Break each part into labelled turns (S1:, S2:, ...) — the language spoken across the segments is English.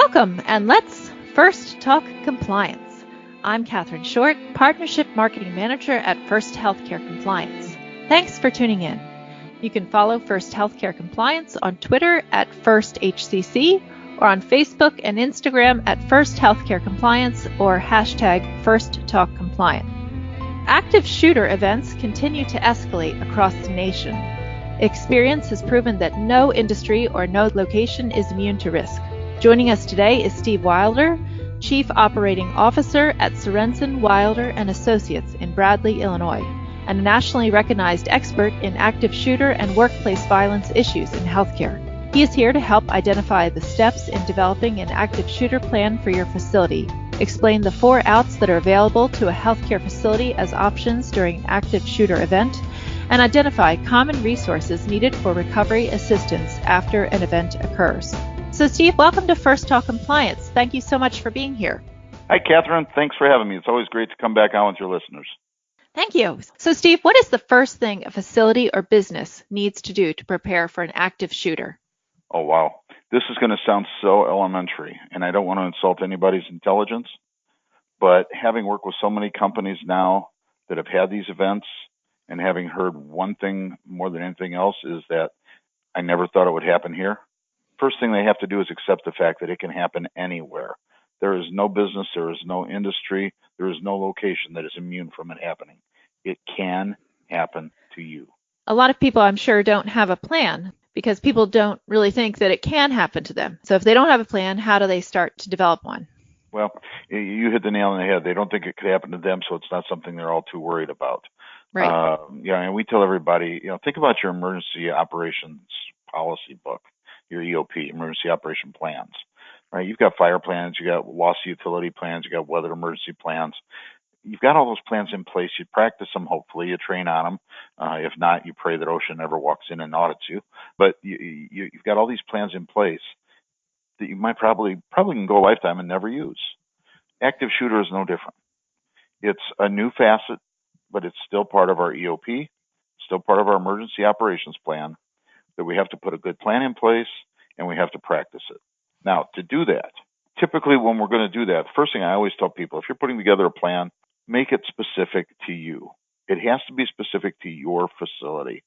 S1: Welcome, and let's first talk compliance. I'm Catherine Short, Partnership Marketing Manager at First Healthcare Compliance. Thanks for tuning in. You can follow First Healthcare Compliance on Twitter at FirstHCC or on Facebook and Instagram at First Healthcare Compliance or hashtag FirstTalkCompliant. Active shooter events continue to escalate across the nation. Experience has proven that no industry or no location is immune to risk. Joining us today is Steve Wilder, Chief Operating Officer at Sorensen, Wilder & Associates in Bradley, Illinois, and a nationally recognized expert in active shooter and workplace violence issues in healthcare. He is here to help identify the steps in developing an active shooter plan for your facility, explain the 4 outs that are available to a healthcare facility as options during an active shooter event, and identify common resources needed for recovery assistance after an event occurs. So Steve, welcome to First Talk Compliance. Thank you so much for being here.
S2: Hi, Catherine. Thanks for having me. It's always great to come back on with your listeners.
S1: Thank you. So Steve, what is the first thing a facility or business needs to do to prepare for an active shooter?
S2: Oh, wow. This is going to sound so elementary, and I don't want to insult anybody's intelligence, but having worked with so many companies now that have had these events and having heard one thing more than anything else is that I never thought it would happen here. First thing they have to do is accept the fact that it can happen anywhere. There is no business, there is no industry, there is no location that is immune from it happening. It can happen to you.
S1: A lot of people, I'm sure, don't have a plan because people don't really think that it can happen to them. So if they don't have a plan, how do they start to develop one?
S2: Well, you hit the nail on the head. They don't think it could happen to them, so it's not something they're all too worried about.
S1: Right.
S2: And we tell everybody, think about your emergency operations policy book, your EOP, emergency operation plans, right? You've got fire plans, you got loss of utility plans, you got weather emergency plans. You've got all those plans in place. You practice them, hopefully. You train on them. If not, you pray that OSHA never walks in and audits you. But you've got all these plans in place that you might probably can go a lifetime and never use. Active shooter is no different. It's a new facet, but it's still part of our EOP, still part of our emergency operations plan, that we have to put a good plan in place and we have to practice it. Now, to do that, typically when we're going to do that, the first thing I always tell people, if you're putting together a plan, make it specific to you. It has to be specific to your facility.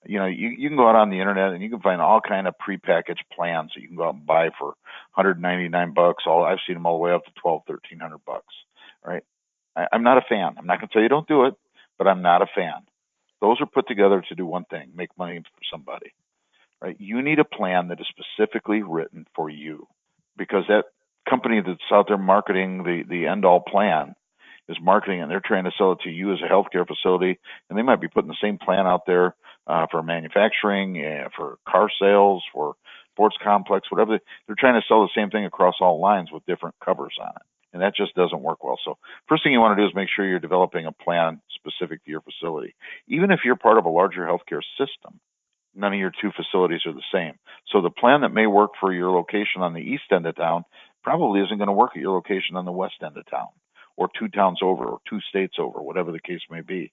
S2: You can go out on the internet and you can find all kind of prepackaged plans that you can go out and buy for $199. I've seen them all the way up to $1,200-$1,300. Right? I'm not a fan. I'm not going to tell you don't do it, but I'm not a fan. Those are put together to do one thing: make money for somebody. Right? You need a plan that is specifically written for you, because that company that's out there marketing the end-all plan is marketing, and they're trying to sell it to you as a healthcare facility, and they might be putting the same plan out there for manufacturing, for car sales, for sports complex, whatever. They're trying to sell the same thing across all lines with different covers on it, and that just doesn't work well. So first thing you want to do is make sure you're developing a plan specific to your facility. Even if you're part of a larger healthcare system, none of your 2 facilities are the same. So the plan that may work for your location on the east end of town probably isn't going to work at your location on the west end of town, or 2 towns over, or 2 states over, whatever the case may be.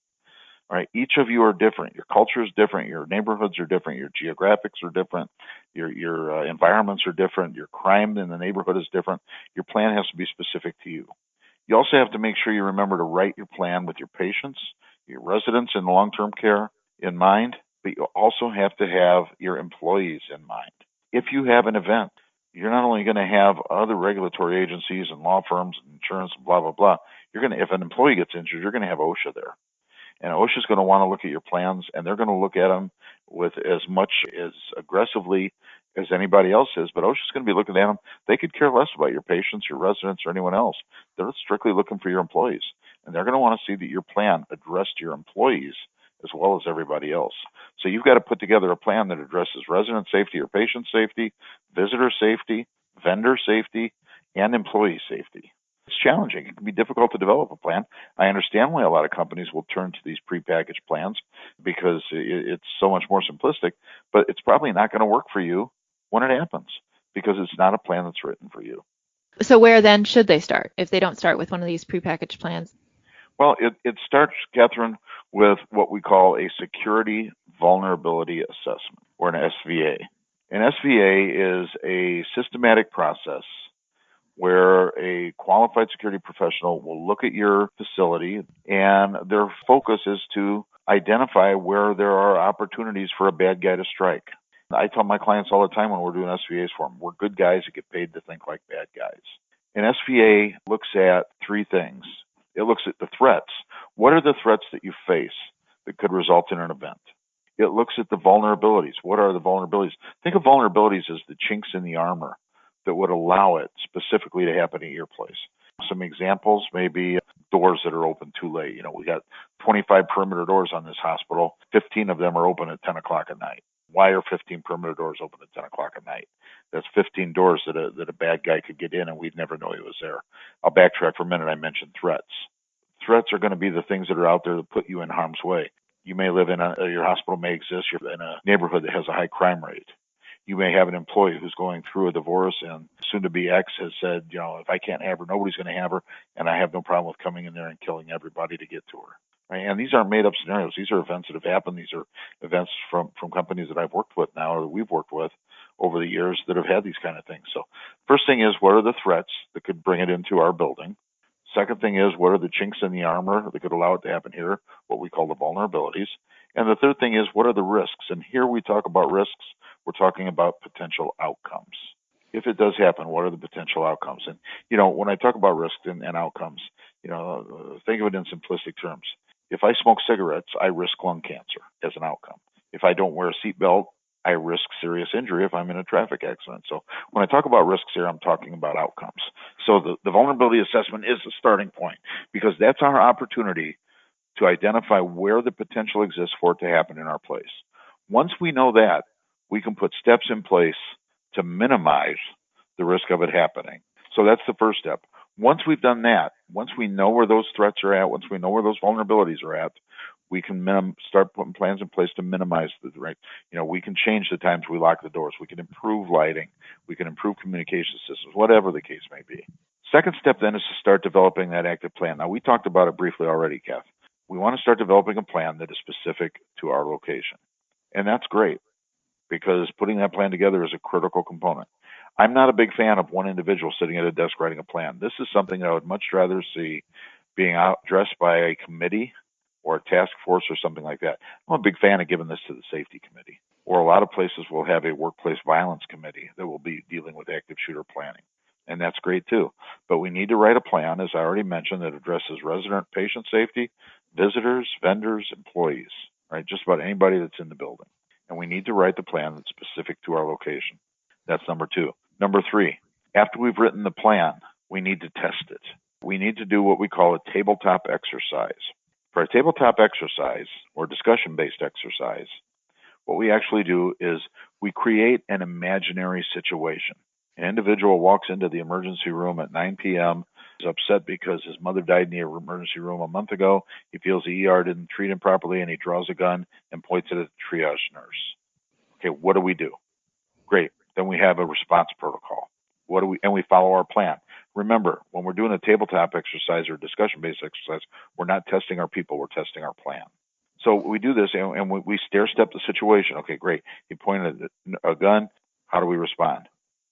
S2: All right, each of you are different. Your culture is different. Your neighborhoods are different. Your geographics are different. Your environments are different. Your crime in the neighborhood is different. Your plan has to be specific to you. You also have to make sure you remember to write your plan with your patients, your residents in long-term care in mind, but you also have to have your employees in mind. If you have an event, you're not only going to have other regulatory agencies and law firms and insurance and blah, blah, blah. If an employee gets injured, you're going to have OSHA there. And OSHA is going to want to look at your plans, and they're going to look at them with as much as aggressively as anybody else is. But OSHA is going to be looking at them. They could care less about your patients, your residents, or anyone else. They're strictly looking for your employees. And they're going to want to see that your plan addressed your employees as well as everybody else. So you've got to put together a plan that addresses resident safety or patient safety, visitor safety, vendor safety, and employee safety. It's challenging. It can be difficult to develop a plan. I understand why a lot of companies will turn to these prepackaged plans because it's so much more simplistic, but it's probably not going to work for you when it happens because it's not a plan that's written for you.
S1: So where then should they start if they don't start with one of these prepackaged plans?
S2: Well, it starts, Catherine, with what we call a security vulnerability assessment, or an SVA. An SVA is a systematic process where a qualified security professional will look at your facility and their focus is to identify where there are opportunities for a bad guy to strike. I tell my clients all the time when we're doing SVAs for them, we're good guys that get paid to think like bad guys. An SVA looks at three things. It looks at the threats. What are the threats that you face that could result in an event? It looks at the vulnerabilities. What are the vulnerabilities? Think of vulnerabilities as the chinks in the armor that would allow it specifically to happen at your place. Some examples may be doors that are open too late. We got 25 perimeter doors on this hospital. 15 of them are open at 10 o'clock at night. Why are 15 perimeter doors open at 10 o'clock at night? That's 15 doors that a bad guy could get in and we'd never know he was there. I'll backtrack for a minute. I mentioned threats. Threats are going to be the things that are out there that put you in harm's way. You may live your hospital may exist, you're in a neighborhood that has a high crime rate. You may have an employee who's going through a divorce and soon-to-be ex has said, if I can't have her, nobody's going to have her, and I have no problem with coming in there and killing everybody to get to her. Right? And these aren't made-up scenarios. These are events that have happened. These are events from companies that I've worked with now or that we've worked with over the years that have had these kind of things. So first thing is, what are the threats that could bring it into our building? Second thing is, what are the chinks in the armor that could allow it to happen here, what we call the vulnerabilities? And the third thing is, what are the risks? And here we talk about risks. We're talking about potential outcomes. If it does happen, what are the potential outcomes? And, when I talk about risks and outcomes, think of it in simplistic terms. If I smoke cigarettes, I risk lung cancer as an outcome. If I don't wear a seatbelt, I risk serious injury if I'm in a traffic accident. So when I talk about risks here, I'm talking about outcomes. So the vulnerability assessment is the starting point because that's our opportunity to identify where the potential exists for it to happen in our place. Once we know that, we can put steps in place to minimize the risk of it happening. So that's the first step. Once we've done that, once we know where those threats are at, once we know where those vulnerabilities are at, we can start putting plans in place to minimize the right. We can change the times we lock the doors. We can improve lighting. We can improve communication systems, whatever the case may be. Second step then is to start developing that active plan. Now, we talked about it briefly already, Kath. We want to start developing a plan that is specific to our location. And that's great because putting that plan together is a critical component. I'm not a big fan of one individual sitting at a desk writing a plan. This is something that I would much rather see being addressed by a committee or a task force or something like that. I'm a big fan of giving this to the safety committee. Or a lot of places will have a workplace violence committee that will be dealing with active shooter planning. And that's great too. But we need to write a plan, as I already mentioned, that addresses resident patient safety, visitors, vendors, employees, right? Just about anybody that's in the building. And we need to write the plan that's specific to our location. That's number two. Number three, after we've written the plan, we need to test it. We need to do what we call a tabletop exercise. For a tabletop exercise or discussion-based exercise, what we actually do is we create an imaginary situation. An individual walks into the emergency room at 9 p.m., is upset because his mother died in the emergency room a month ago. He feels the ER didn't treat him properly, and he draws a gun and points it at the triage nurse. Okay, what do we do? Great. Then we have a response protocol. And we follow our plan. Remember, when we're doing a tabletop exercise or discussion-based exercise, we're not testing our people, we're testing our plan. So we do this and we stair-step the situation. Okay, great. He pointed a gun. How do we respond?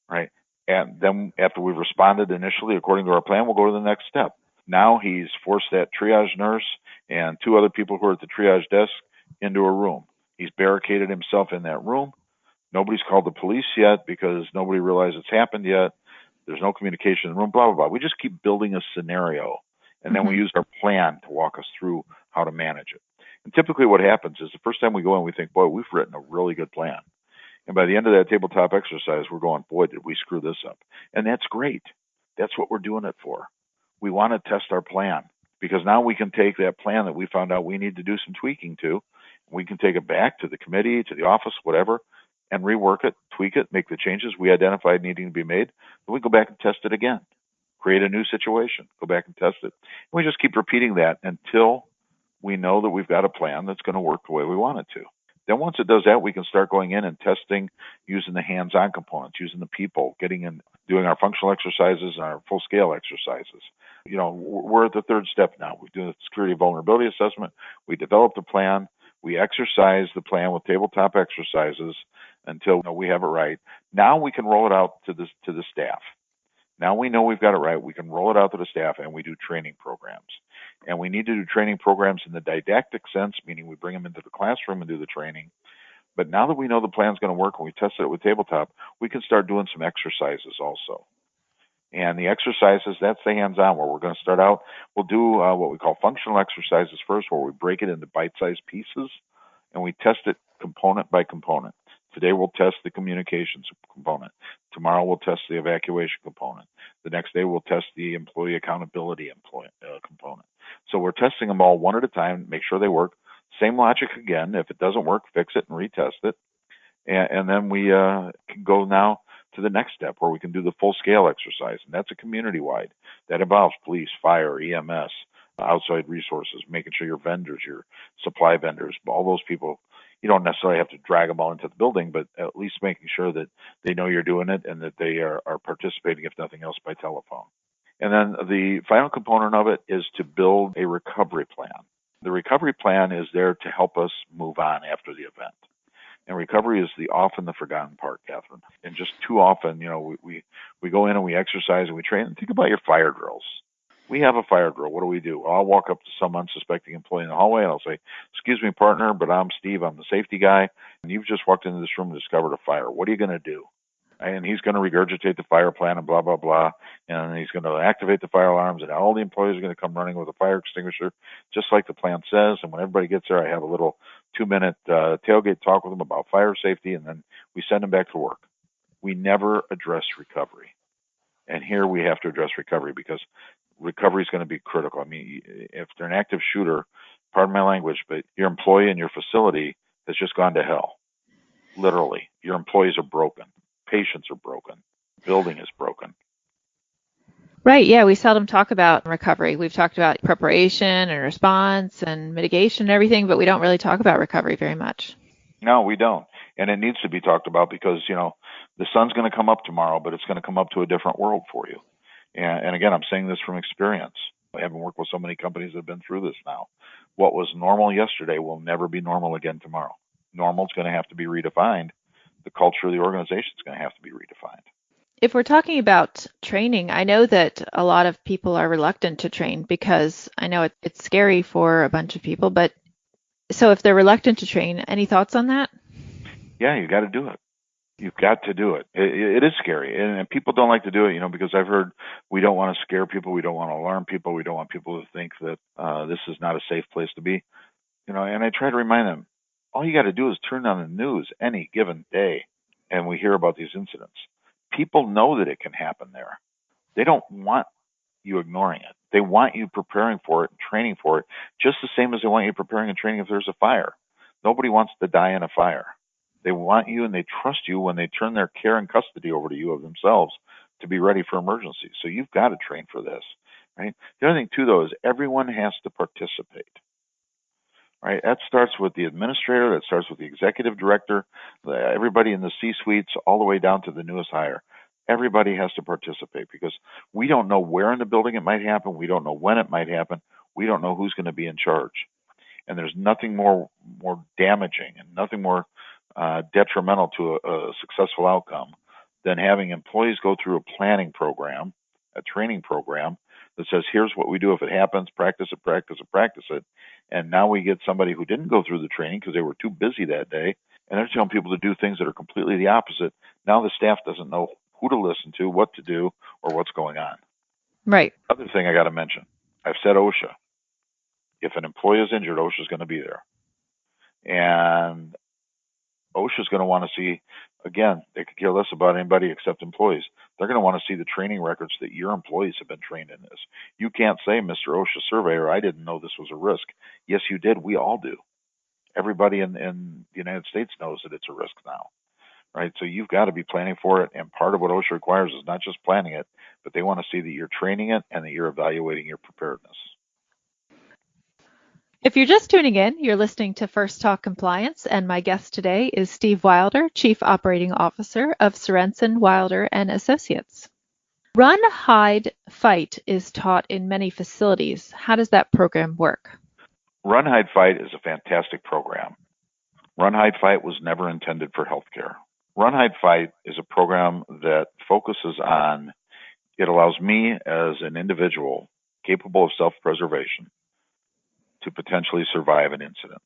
S2: Right? And then after we've responded initially according to our plan, we'll go to the next step. Now he's forced that triage nurse and two other people who are at the triage desk into a room. He's barricaded himself in that room. Nobody's called the police yet because nobody realized it's happened yet. There's no communication in the room, blah, blah, blah. We just keep building a scenario, and then we use our plan to walk us through how to manage it. And typically what happens is the first time we go in, we think, boy, we've written a really good plan. And by the end of that tabletop exercise, we're going, boy, did we screw this up. And that's great. That's what we're doing it for. We want to test our plan because now we can take that plan that we found out we need to do some tweaking to. We can take it back to the committee, to the office, whatever, and rework it, tweak it, make the changes we identified needing to be made. Then we go back and test it again, create a new situation, go back and test it. And we just keep repeating that until we know that we've got a plan that's going to work the way we want it to. Then once it does that, we can start going in and testing using the hands-on components, using the people, getting in, doing our functional exercises and our full-scale exercises. We're at the third step now. We do the security vulnerability assessment. We develop the plan. We exercise the plan with tabletop exercises until we have it right. Now we can roll it out to the staff. Now we know we've got it right. We can roll it out to the staff, and we do training programs. And we need to do training programs in the didactic sense, meaning we bring them into the classroom and do the training. But now that we know the plan's going to work and we tested it with tabletop, we can start doing some exercises also. And the exercises, that's the hands-on where we're going to start out. We'll do what we call functional exercises first, where we break it into bite-sized pieces, and we test it component by component. Today we'll test the communications component. Tomorrow we'll test the evacuation component. The next day we'll test the employee accountability component. So we're testing them all one at a time, make sure they work. Same logic again. If it doesn't work, fix it and retest it. And then we can go now to the next step where we can do the full-scale exercise, and that's a community-wide. That involves police, fire, EMS, outside resources, making sure your vendors, your supply vendors, all those people, you don't necessarily have to drag them all into the building, but at least making sure that they know you're doing it and that they are participating, if nothing else, by telephone. And then the final component of it is to build a recovery plan. The recovery plan is there to help us move on after the event. And recovery is the often the forgotten part, Catherine. And just too often, we go in and we exercise and we train. And think about your fire drills. We have a fire drill. What do? I'll walk up to some unsuspecting employee in the hallway and I'll say, "Excuse me, partner, but I'm Steve. I'm the safety guy. And you've just walked into this room and discovered a fire. What are you going to do?" And he's going to regurgitate the fire plan and blah, blah, blah. And he's going to activate the fire alarms, and all the employees are going to come running with a fire extinguisher, just like the plan says. And when everybody gets there, I have a little 2-minute tailgate talk with them about fire safety, and then we send them back to work. We never address recovery. And here we have to address recovery because recovery is going to be critical. I mean, if they're an active shooter, pardon my language, but your employee in your facility has just gone to hell. Literally, your employees are broken. Patients are broken. Building is broken.
S1: Right. Yeah. We seldom talk about recovery. We've talked about preparation and response and mitigation and everything, but we don't really talk about recovery very much.
S2: No, we don't. And it needs to be talked about because, the sun's going to come up tomorrow, but it's going to come up to a different world for you. And again, I'm saying this from experience. I haven't worked with so many companies that have been through this now. What was normal yesterday will never be normal again tomorrow. Normal is going to have to be redefined. The culture of the organization is going to have to be redefined.
S1: If we're talking about training, I know that a lot of people are reluctant to train because I know it's scary for a bunch of people. But so if they're reluctant to train, any thoughts on that?
S2: Yeah, you got to do it. You've got to do it. It is scary, and people don't like to do it, because I've heard we don't want to scare people, we don't want to alarm people, we don't want people to think that this is not a safe place to be, and I try to remind them, all you got to do is turn on the news any given day, and we hear about these incidents. People know that it can happen there. They don't want you ignoring it. They want you preparing for it and training for it, just the same as they want you preparing and training if there's a fire. Nobody wants to die in a fire. They want you and they trust you when they turn their care and custody over to you of themselves to be ready for emergencies. So you've got to train for this, right? The other thing, too, though, is everyone has to participate, right? That starts with the administrator. That starts with the executive director, everybody in the C-suites, all the way down to the newest hire. Everybody has to participate because we don't know where in the building it might happen. We don't know when it might happen. We don't know who's going to be in charge. And there's nothing more damaging and nothing more detrimental to a successful outcome than having employees go through a planning program, a training program that says, here's what we do if it happens, practice it. And now we get somebody who didn't go through the training because they were too busy that day, and they're telling people to do things that are completely the opposite. Now the staff doesn't know who to listen to, what to do, or what's going on.
S1: Right.
S2: Other thing I got to mention, I've said OSHA. If an employee is injured, OSHA is going to be there. And OSHA is going to want to see, again, they could care less about anybody except employees. They're going to want to see the training records that your employees have been trained in this. You can't say, Mr. OSHA surveyor, I didn't know this was a risk. Yes, you did. We all do. Everybody in the United States knows that it's a risk now, right? So you've got to be planning for it. And part of what OSHA requires is not just planning it, but they want to see that you're training it and that you're evaluating your preparedness.
S1: If you're just tuning in, you're listening to First Talk Compliance, and my guest today is Steve Wilder, Chief Operating Officer of Sorensen, Wilder and Associates. Run, Hide, Fight is taught in many facilities. How does that program work?
S2: Run, Hide, Fight is a fantastic program. Run, Hide, Fight was never intended for healthcare. Run, Hide, Fight is a program that focuses on It allows me as an individual capable of self-preservation to potentially survive an incident.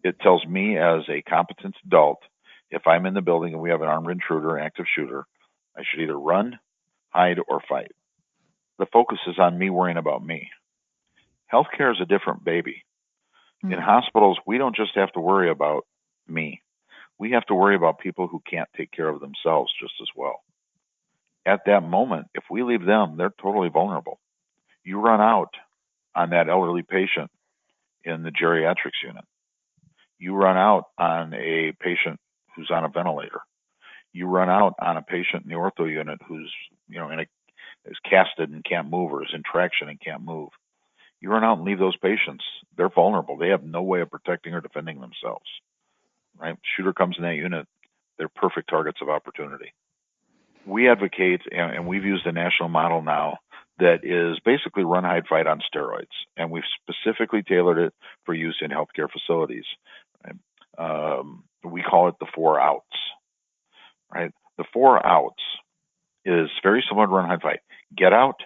S2: It tells me as a competent adult, if I'm in the building and we have an armed intruder, an active shooter, I should either run, hide, or fight. The focus is on me worrying about me. Healthcare is a different baby. Mm-hmm. In hospitals, we don't just have to worry about me. We have to worry about people who can't take care of themselves just as well. At that moment, if we leave them, they're totally vulnerable. You run out on that elderly patient in the geriatrics unit. You run out on a patient who's on a ventilator. You run out on a patient in the ortho unit who's, is casted and can't move, or is in traction and can't move. You run out and leave those patients. They're vulnerable. They have no way of protecting or defending themselves. Right? Shooter comes in that unit. They're perfect targets of opportunity. We advocate, and we've used a national model now that is basically run, hide, fight on steroids, and we've specifically tailored it for use in healthcare facilities. Right? We call it the 4 outs. Right? The 4 outs is very similar to run, hide, fight. Get out,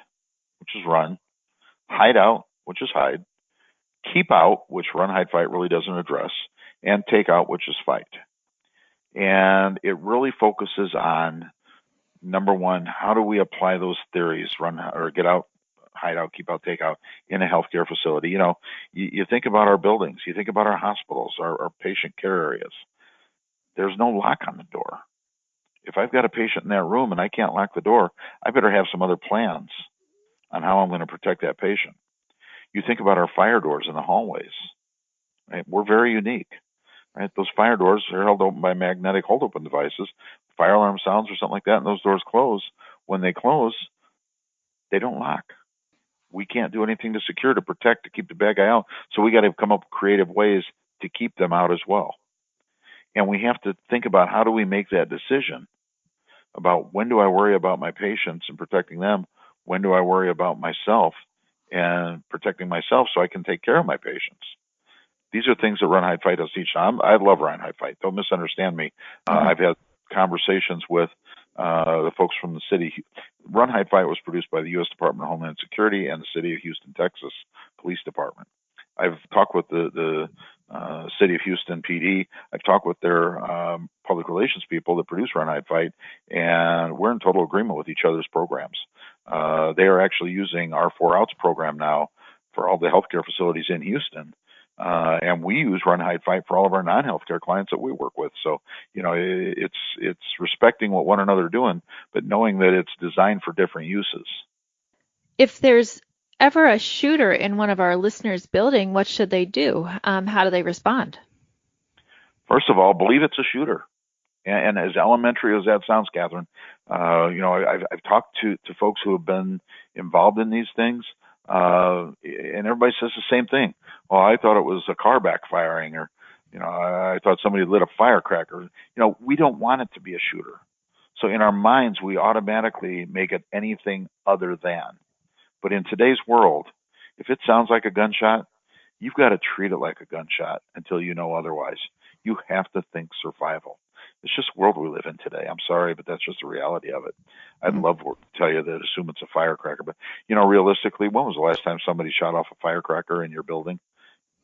S2: which is run. Hide out, which is hide. Keep out, which run, hide, fight really doesn't address. And take out, which is fight. And it really focuses on, number one, how do we apply those theories, run or get out, hide out, keep out, take out, in a healthcare facility? You think about our buildings, you think about our hospitals, our patient care areas. There's no lock on the door. If I've got a patient in that room and I can't lock the door, I better have some other plans on how I'm going to protect that patient. You think about our fire doors in the hallways. Right? We're very unique. Right? Those fire doors are held open by magnetic hold-open devices. Fire alarm sounds or something like that, and those doors close. When they close, they don't lock. We can't do anything to secure, to protect, to keep the bad guy out. So we got to come up with creative ways to keep them out as well. And we have to think about, how do we make that decision about when do I worry about my patients and protecting them? When do I worry about myself and protecting myself so I can take care of my patients? These are things that run, hide, fight us teach. I love run, hide, fight. Don't misunderstand me. I've had conversations with the folks from the city. Run, hide, fight was produced by the U.S. Department of Homeland Security and the City of Houston, Texas Police Department. I've talked with the City of Houston PD. I've talked with their public relations people that produce Run, Hide, Fight, and we're in total agreement with each other's programs. They are actually using our 4 outs program now for all the healthcare facilities in Houston. And we use Run, Hide, Fight for all of our non-healthcare clients that we work with. So, it's respecting what one another are doing, but knowing that it's designed for different uses.
S1: If there's ever a shooter in one of our listeners' building, what should they do? How do they respond?
S2: First of all, believe it's a shooter. And as elementary as that sounds, Catherine, I've talked to folks who have been involved in these things, and everybody says the same thing. Well, I thought it was a car backfiring, or, I thought somebody lit a firecracker. We don't want it to be a shooter. So in our minds, we automatically make it anything other than. But in today's world, if it sounds like a gunshot, you've got to treat it like a gunshot until you know otherwise. You have to think survival. It's just the world we live in today. I'm sorry, but that's just the reality of it. I'd love to tell you that, assume it's a firecracker. But, realistically, when was the last time somebody shot off a firecracker in your building?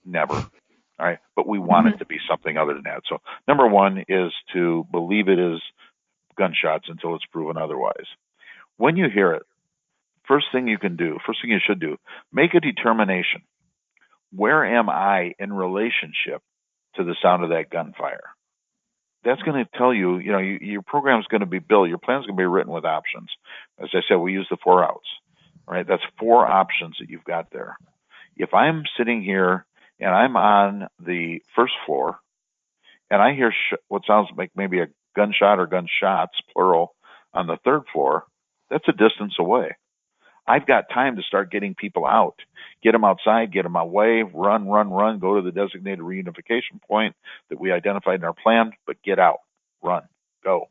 S2: Never. All right. But we want it to be something other than that. So number one is to believe it is gunshots until it's proven otherwise. When you hear it, first thing you should do, make a determination. Where am I in relationship to the sound of that gunfire? That's going to tell you, your program's going to be built, your plan's going to be written with options. As I said, we use the 4 outs, right? That's 4 options that you've got there. If I'm sitting here and I'm on the first floor and I hear what sounds like maybe a gunshot or gunshots, plural, on the 3rd floor, that's a distance away. I've got time to start getting people out, get them outside, get them away, run, go to the designated reunification point that we identified in our plan, but get out, run, go.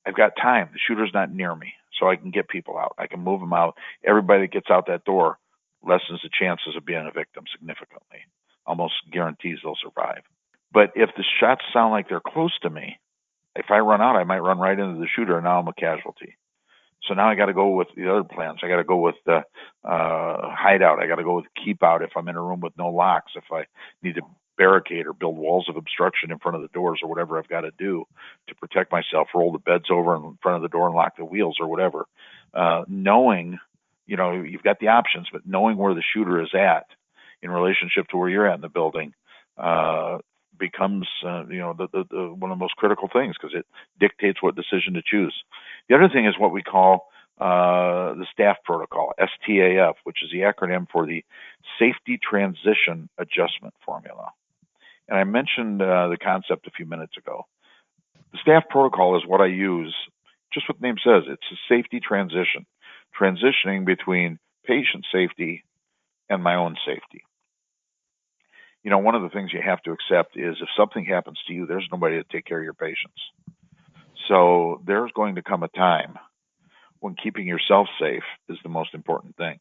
S2: I've got time. The shooter's not near me, so I can get people out. I can move them out. Everybody that gets out that door lessens the chances of being a victim significantly. Almost guarantees they'll survive. But if the shots sound like they're close to me, if I run out, I might run right into the shooter, and now I'm a casualty. So now I got to go with the other plans. I got to go with the hideout. I got to go with keep out if I'm in a room with no locks. If I need to barricade or build walls of obstruction in front of the doors or whatever I've got to do to protect myself, roll the beds over in front of the door and lock the wheels or whatever. Knowing, you've got the options, but knowing where the shooter is at in relationship to where you're at in the building becomes, one of the most critical things because it dictates what decision to choose. The other thing is what we call the staff protocol, STAF, which is the acronym for the Safety Transition Adjustment Formula. And I mentioned the concept a few minutes ago. The staff protocol is what I use, just what the name says. It's a safety transition, transitioning between patient safety and my own safety. One of the things you have to accept is if something happens to you, there's nobody to take care of your patients. So there's going to come a time when keeping yourself safe is the most important thing.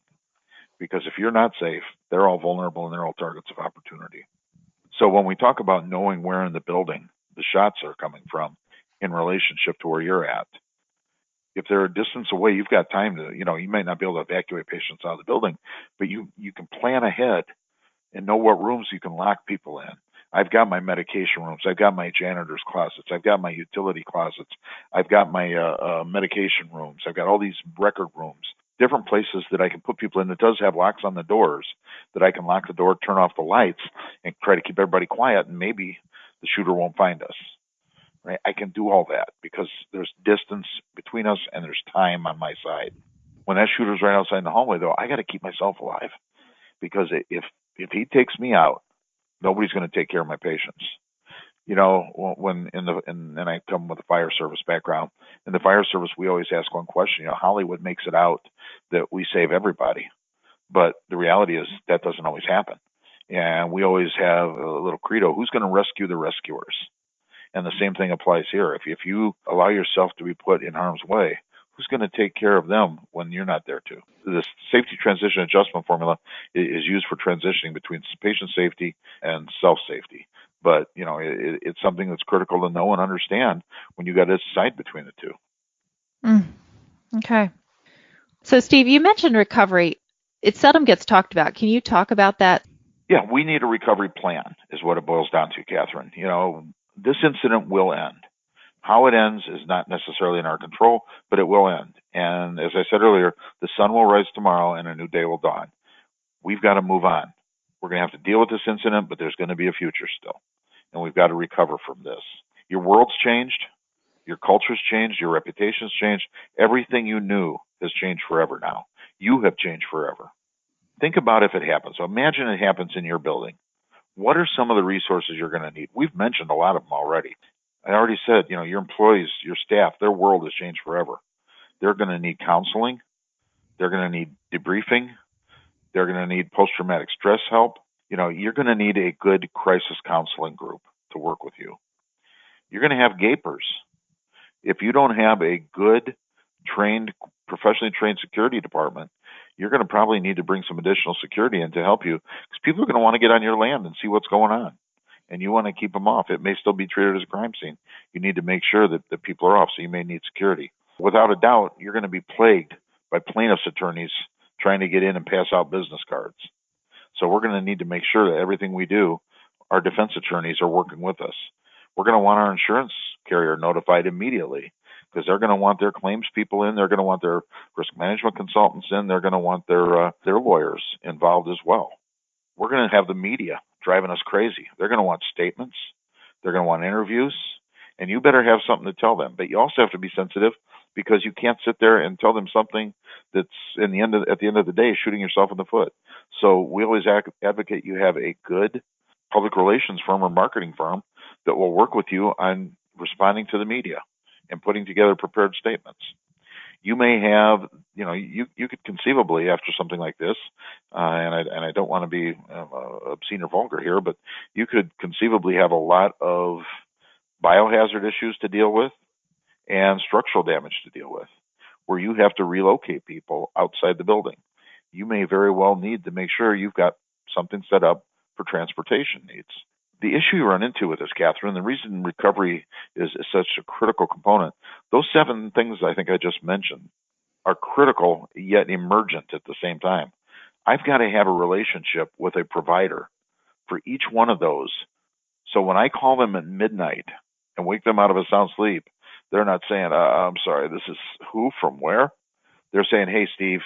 S2: Because if you're not safe, they're all vulnerable and they're all targets of opportunity. So when we talk about knowing where in the building the shots are coming from in relationship to where you're at, if they're a distance away, you've got time to, you might not be able to evacuate patients out of the building, but you can plan ahead and know what rooms you can lock people in. I've got my medication rooms. I've got my janitor's closets. I've got my utility closets. I've got my medication rooms. I've got all these record rooms, different places that I can put people in that does have locks on the doors, that I can lock the door, turn off the lights, and try to keep everybody quiet, and maybe the shooter won't find us. Right? I can do all that because there's distance between us and there's time on my side. When that shooter's right outside in the hallway, though, I got to keep myself alive because if he takes me out, nobody's going to take care of my patients. And I come with a fire service background. In the fire service, we always ask one question. Hollywood makes it out that we save everybody, but the reality is that doesn't always happen. And we always have a little credo: who's going to rescue the rescuers? And the same thing applies here. If you allow yourself to be put in harm's way, who's going to take care of them when you're not there too? This safety transition adjustment formula is used for transitioning between patient safety and self-safety. But, it's something that's critical to know and understand when you got to decide between the two.
S1: Okay. So, Steve, you mentioned recovery. It seldom gets talked about. Can you talk about that?
S2: Yeah, we need a recovery plan is what it boils down to, Catherine. This incident will end. How it ends is not necessarily in our control, but it will end. And as I said earlier, the sun will rise tomorrow and a new day will dawn. We've got to move on. We're going to have to deal with this incident, but there's going to be a future still. And we've got to recover from this. Your world's changed. Your culture's changed. Your reputation's changed. Everything you knew has changed forever now. You have changed forever. Think about if it happens. So imagine it happens in your building. What are some of the resources you're going to need? We've mentioned a lot of them already. I already said, your employees, your staff, their world has changed forever. They're going to need counseling. They're going to need debriefing. They're going to need post-traumatic stress help. You're going to need a good crisis counseling group to work with you. You're going to have gapers. If you don't have a good, professionally trained security department, you're going to probably need to bring some additional security in to help you because people are going to want to get on your land and see what's going on. And you want to keep them off. It may still be treated as a crime scene. You need to make sure that the people are off, so you may need security. Without a doubt, you're going to be plagued by plaintiff's attorneys trying to get in and pass out business cards. So we're going to need to make sure that everything we do, our defense attorneys are working with us. We're going to want our insurance carrier notified immediately because they're going to want their claims people in. They're going to want their risk management consultants in. They're going to want their lawyers involved as well. We're going to have the media driving us crazy. They're going to want statements. They're going to want interviews. And you better have something to tell them. But you also have to be sensitive because you can't sit there and tell them something that's at the end of the day shooting yourself in the foot. So we always advocate you have a good public relations firm or marketing firm that will work with you on responding to the media and putting together prepared statements. You may have, you could conceivably, after something like this, and I don't want to be obscene or vulgar here, but you could conceivably have a lot of biohazard issues to deal with and structural damage to deal with, where you have to relocate people outside the building. You may very well need to make sure you've got something set up for transportation needs. The issue you run into with this, Catherine, the reason recovery is such a critical component, those 7 things I think I just mentioned, are critical yet emergent at the same time. I've got to have a relationship with a provider for each one of those. So when I call them at midnight and wake them out of a sound sleep, they're not saying, I'm sorry, this is who from where? They're saying, hey, Steve,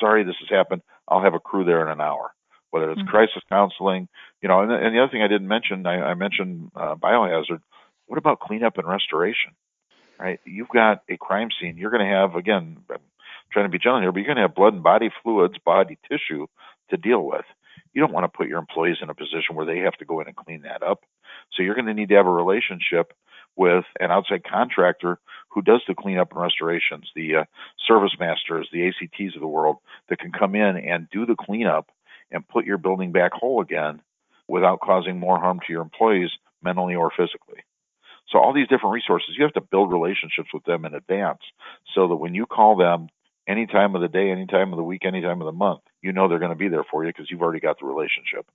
S2: sorry this has happened. I'll have a crew there in an hour. Whether it's crisis counseling, and the other thing I didn't mention, I mentioned biohazard. What about cleanup and restoration? Right? You've got a crime scene. You're going to have, again, I'm trying to be gentle here, but you're going to have blood and body fluids, body tissue to deal with. You don't want to put your employees in a position where they have to go in and clean that up. So you're going to need to have a relationship with an outside contractor who does the cleanup and restorations, the service masters, the ACTs of the world that can come in and do the cleanup and put your building back whole again without causing more harm to your employees mentally or physically. So all these different resources, you have to build relationships with them in advance so that when you call them any time of the day, any time of the week, any time of the month, you know they're going to be there for you because you've already got the relationship.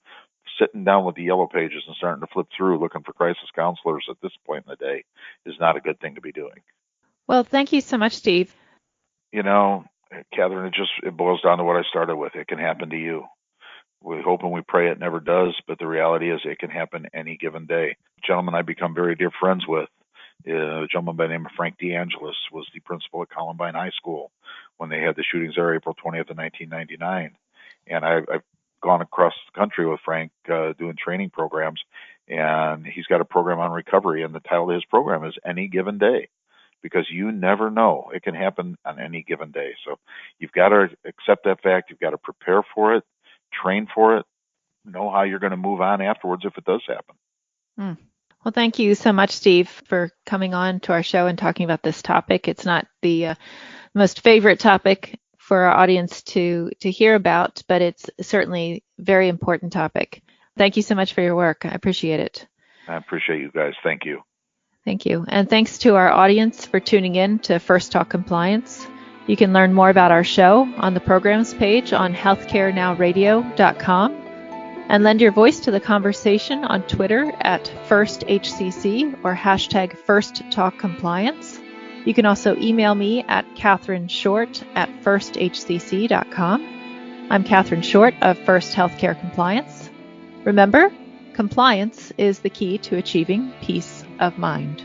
S2: Sitting down with the yellow pages and starting to flip through looking for crisis counselors at this point in the day is not a good thing to be doing.
S1: Well, thank you so much, Steve.
S2: Catherine, it boils down to what I started with. It can happen to you. We hope and we pray it never does, but the reality is it can happen any given day. A gentleman I become very dear friends with, a gentleman by the name of Frank DeAngelis, was the principal at Columbine High School when they had the shootings there April 20th of 1999. And I've gone across the country with Frank doing training programs, and he's got a program on recovery, and the title of his program is Any Given Day, because you never know. It can happen on any given day. So you've got to accept that fact. You've got to prepare for it, train for it, know how you're going to move on afterwards if it does happen.
S1: Well, thank you so much, Steve, for coming on to our show and talking about this topic. It's not the most favorite topic for our audience to hear about, but it's certainly a very important topic. Thank you so much for your work. I appreciate it.
S2: I appreciate you guys. Thank you.
S1: Thank you. And thanks to our audience for tuning in to First Talk Compliance. You can learn more about our show on the programs page on HealthcareNOWradio.com and lend your voice to the conversation on Twitter at FirstHCC or hashtag FirstTalkCompliance. You can also email me at CatherineShort@FirstHCC.com. I'm Catherine Short of First Healthcare Compliance. Remember, compliance is the key to achieving peace of mind.